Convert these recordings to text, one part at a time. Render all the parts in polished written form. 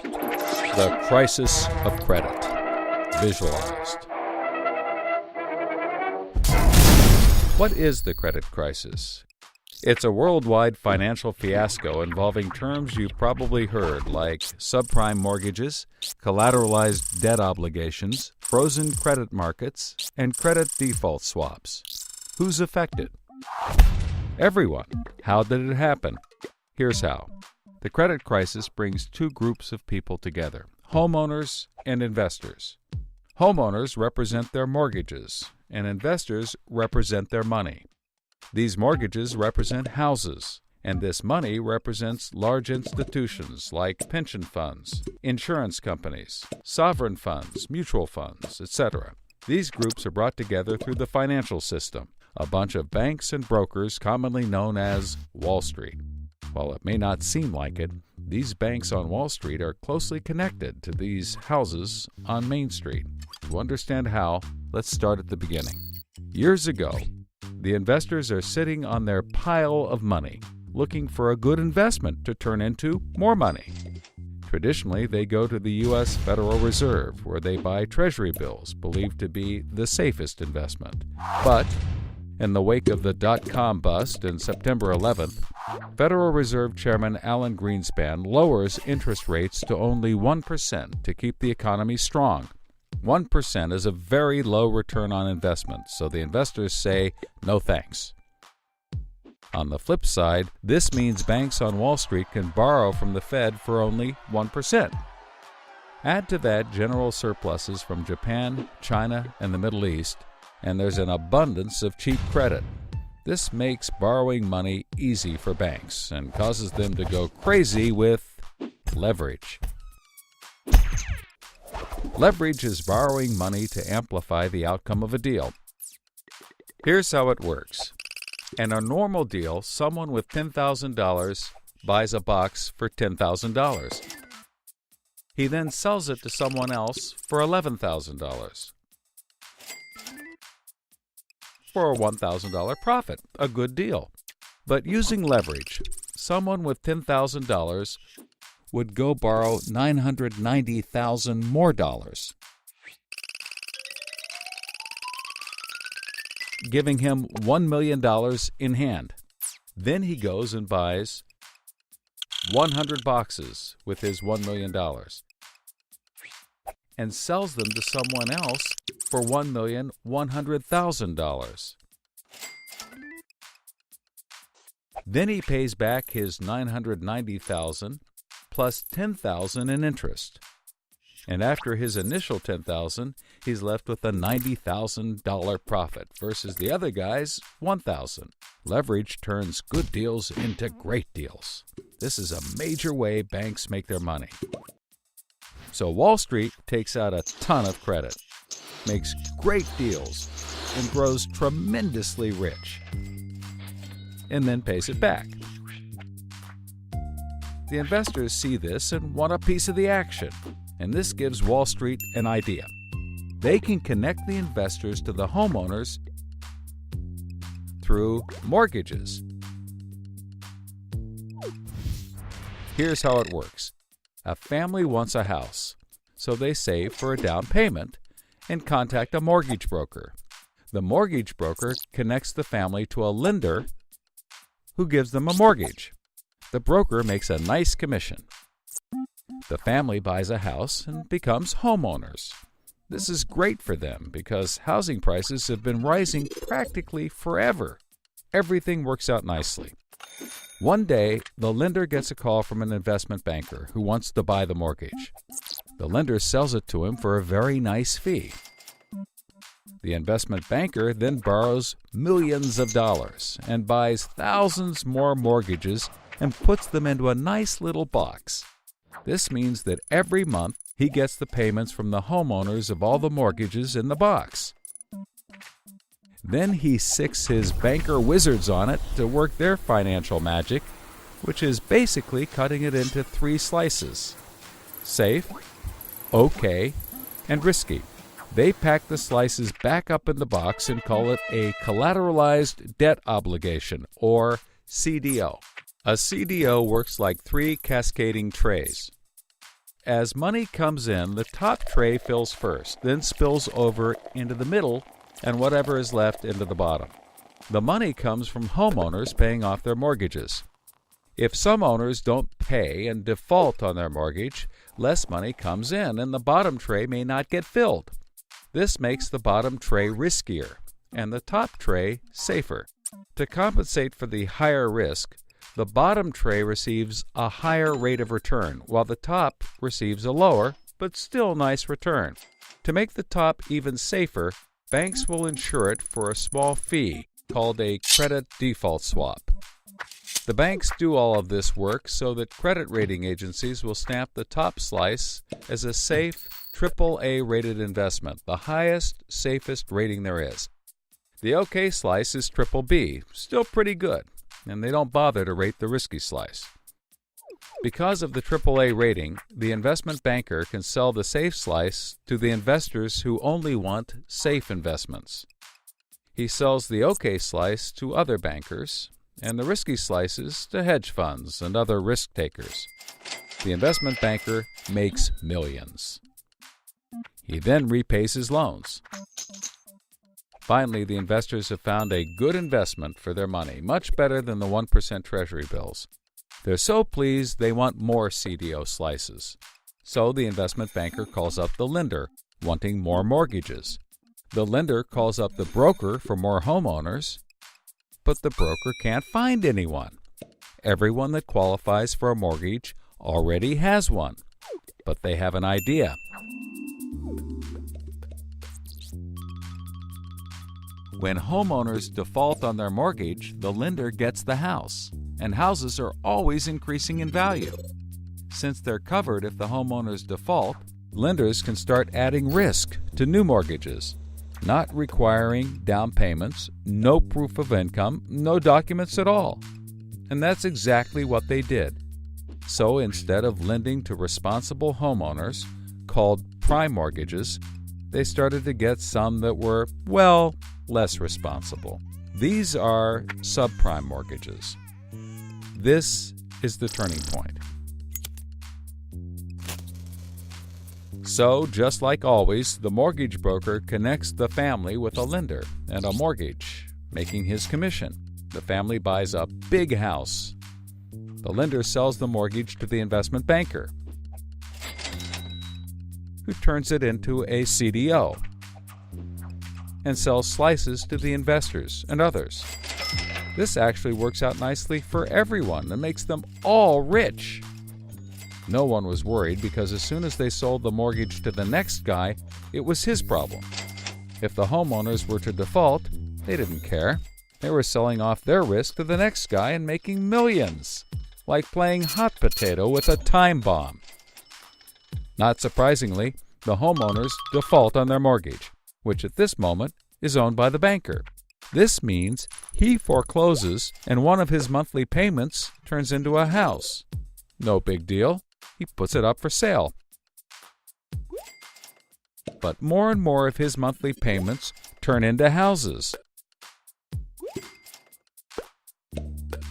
The crisis of credit, visualized. What is the credit crisis? It's a worldwide financial fiasco involving terms you've probably heard like subprime mortgages, collateralized debt obligations, frozen credit markets, and credit default swaps. Who's affected? Everyone. How did it happen? Here's how. The credit crisis brings two groups of people together, homeowners and investors. Homeowners represent their mortgages, and investors represent their money. These mortgages represent houses, and this money represents large institutions like pension funds, insurance companies, sovereign funds, mutual funds, etc. These groups are brought together through the financial system, a bunch of banks and brokers commonly known as Wall Street. While it may not seem like it, these banks on Wall Street are closely connected to these houses on Main Street. To understand how, let's start at the beginning. Years ago, the investors are sitting on their pile of money, looking for a good investment to turn into more money. Traditionally, they go to the U.S. Federal Reserve, where they buy Treasury bills, believed to be the safest investment. But in the wake of the dot-com bust in September 11th, Federal Reserve Chairman Alan Greenspan lowers interest rates to only 1% to keep the economy strong. 1% is a very low return on investment, so the investors say, no thanks. On the flip side, this means banks on Wall Street can borrow from the Fed for only 1%. Add to that general surpluses from Japan, China, and the Middle East, and there's an abundance of cheap credit. This makes borrowing money easy for banks and causes them to go crazy with leverage. Leverage is borrowing money to amplify the outcome of a deal. Here's how it works. In a normal deal, someone with $10,000 buys a box for $10,000. He then sells it to someone else for $11,000. For a $1,000 profit, a good deal. But using leverage, someone with $10,000 would go borrow $990,000 more dollars, giving him $1 million in hand. Then he goes and buys 100 boxes with his $1 million and sells them to someone else for $1,100,000. Then he pays back his $990,000 plus $10,000 in interest. And after his initial $10,000, he's left with a $90,000 profit versus the other guy's $1,000. Leverage turns good deals into great deals. This is a major way banks make their money. So Wall Street takes out a ton of credit, makes great deals, and grows tremendously rich, and then pays it back. The investors see this and want a piece of the action, and this gives Wall Street an idea. They can connect the investors to the homeowners through mortgages. Here's how it works. A family wants a house, so they save for a down payment and contact a mortgage broker. The mortgage broker connects the family to a lender who gives them a mortgage. The broker makes a nice commission. The family buys a house and becomes homeowners. This is great for them because housing prices have been rising practically forever. Everything works out nicely. One day, the lender gets a call from an investment banker who wants to buy the mortgage. The lender sells it to him for a very nice fee. The investment banker then borrows millions of dollars and buys thousands more mortgages and puts them into a nice little box. This means that every month he gets the payments from the homeowners of all the mortgages in the box. Then he sicks his banker wizards on it to work their financial magic, which is basically cutting it into 3 slices: safe, okay, and risky. They pack the slices back up in the box and call it a collateralized debt obligation, or CDO. A CDO works like 3 cascading trays. as money comes in, the top tray fills first, then spills over into the middle, and whatever is left into the bottom. The money comes from homeowners paying off their mortgages. If some owners don't pay and default on their mortgage, less money comes in and the bottom tray may not get filled. This makes the bottom tray riskier and the top tray safer. To compensate for the higher risk, the bottom tray receives a higher rate of return, while the top receives a lower, but still nice return. To make the top even safer, banks will insure it for a small fee called a credit default swap. The banks do all of this work so that credit rating agencies will stamp the top slice as a safe, AAA rated investment, the highest, safest rating there is. The OK slice is BBB, still pretty good, and they don't bother to rate the risky slice. Because of the AAA rating, the investment banker can sell the safe slice to the investors who only want safe investments. He sells the OK slice to other bankers, and the risky slices to hedge funds and other risk takers. The investment banker makes millions. He then repays his loans. Finally, the investors have found a good investment for their money, much better than the 1% Treasury bills. They're so pleased they want more CDO slices. So the investment banker calls up the lender, wanting more mortgages. The lender calls up the broker for more homeowners, but the broker can't find anyone. Everyone that qualifies for a mortgage already has one, but they have an idea. When homeowners default on their mortgage, the lender gets the house, and houses are always increasing in value. Since they're covered if the homeowners default, lenders can start adding risk to new mortgages, not requiring down payments, no proof of income, no documents at all. And that's exactly what they did. So instead of lending to responsible homeowners, called prime mortgages, they started to get some that were, well, less responsible. These are subprime mortgages. This is the turning point. So, just like always, the mortgage broker connects the family with a lender and a mortgage, making his commission. The family buys a big house. The lender sells the mortgage to the investment banker, who turns it into a CDO and sells slices to the investors and others. This actually works out nicely for everyone and makes them all rich. No one was worried because as soon as they sold the mortgage to the next guy, it was his problem. If the homeowners were to default, they didn't care. They were selling off their risk to the next guy and making millions, like playing hot potato with a time bomb. Not surprisingly, the homeowners default on their mortgage, which at this moment is owned by the banker. This means he forecloses and one of his monthly payments turns into a house. No big deal. He puts it up for sale. But more and more of his monthly payments turn into houses.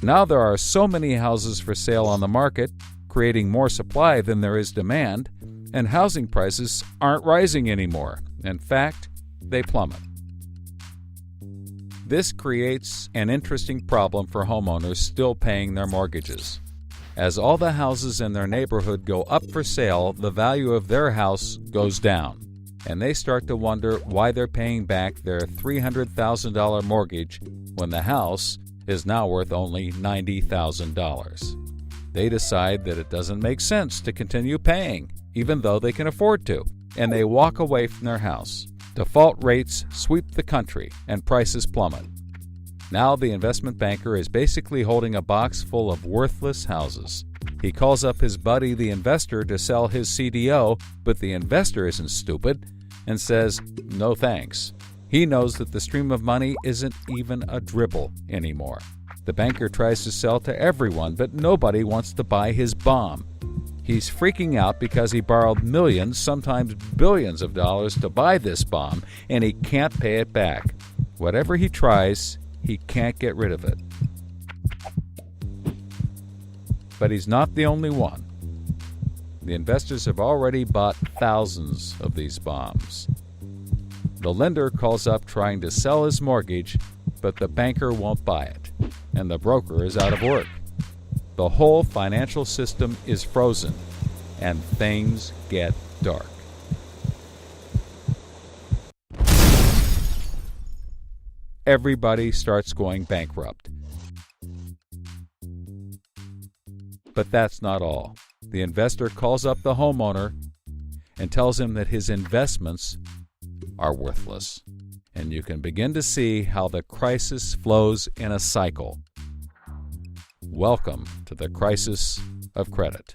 Now there are so many houses for sale on the market, creating more supply than there is demand, and housing prices aren't rising anymore. In fact, they plummet. This creates an interesting problem for homeowners still paying their mortgages. As all the houses in their neighborhood go up for sale, the value of their house goes down, and they start to wonder why they're paying back their $300,000 mortgage when the house is now worth only $90,000. They decide that it doesn't make sense to continue paying, even though they can afford to, and they walk away from their house. Default rates sweep the country, and prices plummet. Now the investment banker is basically holding a box full of worthless houses. He calls up his buddy, the investor, to sell his CDO, but the investor isn't stupid and says, no thanks. He knows that the stream of money isn't even a dribble anymore. The banker tries to sell to everyone, but nobody wants to buy his bomb. He's freaking out because he borrowed millions, sometimes billions of dollars to buy this bomb, and he can't pay it back. Whatever he tries, he can't get rid of it. But he's not the only one. The investors have already bought thousands of these bombs. The lender calls up trying to sell his mortgage, but the banker won't buy it, and the broker is out of work. The whole financial system is frozen, and things get dark. Everybody starts going bankrupt. But that's not all. The investor calls up the homeowner and tells him that his investments are worthless. And you can begin to see how the crisis flows in a cycle. Welcome to the crisis of credit.